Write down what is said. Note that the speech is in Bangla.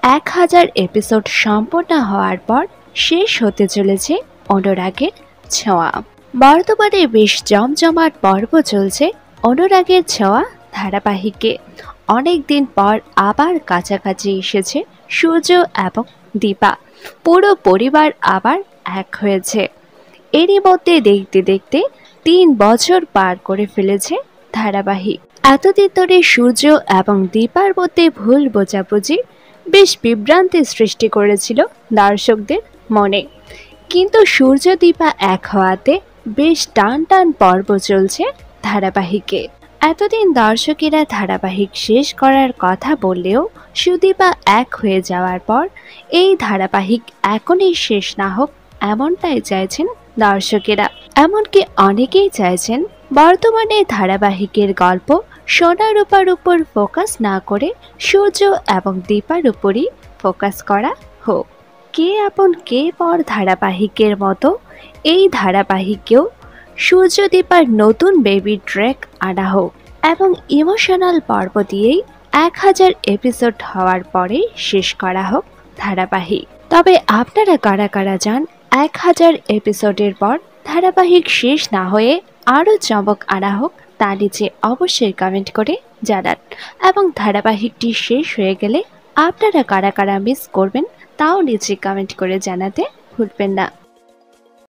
1000 এপিসোড সম্পূর্ণ হওয়ার পর শেষ হতে চলেছে অনুরাগের ছোঁয়া। বর্তমানে বেশ জমজমাট পর্ব চলছে অনুরাগের ছোঁয়া ধারাবাহিকে। অনেকদিন পর আবার কাছাকাছি এসেছে সূর্য এবং দীপা। পুরো পরিবার আবার এক হয়েছে। এরই মধ্যে দেখতে দেখতে 3 বছর পার করে ফেলেছে ধারাবাহিক। এতদিন ধরে সূর্য এবং দীপার মধ্যে ভুল বোঝাবুঝি বেশ বিভ্রান্তির সৃষ্টি করেছিল দর্শকদের মনে। কিন্তু সূর্য দীপা এক হওয়াতে বেশ টান টান পর্ব চলছে ধারাবাহিকে। এতদিন দর্শকেরা ধারাবাহিক শেষ করার কথা বললেও সুদীপা এক হয়ে যাওয়ার পর এই ধারাবাহিক এখনই শেষ না হোক এমনটাই চাইছেন দর্শকেরা। এমনকি অনেকেই চাইছেন বর্তমানে ধারাবাহিকের গল্প সোনা রূপার উপর ফোকাস না করে সূর্য এবং দীপার উপরই ফোকাস করা হোক। কে আপন কে পর ধারাবাহিকের মতো এই ধারাবাহিকেও সূর্য দীপার নতুন বেবি ট্র্যাক আনা হোক এবং ইমোশনাল পর্ব দিয়েই 1000 এপিসোড হওয়ার পরে শেষ করা হোক ধারাবাহিক। তবে আপনারা কারা কারা চান 1000 এপিসোডের পর ধারাবাহিক শেষ না হয়ে আরও চমক আনা হোক তা নিচে অবশ্যই কমেন্ট করে জানান। এবং ধারাবাহিকটি শেষ হয়ে গেলে আপনারা কারা কারা মিস করবেন তাও নিচে কমেন্ট করে জানাতে ভুলবেন না।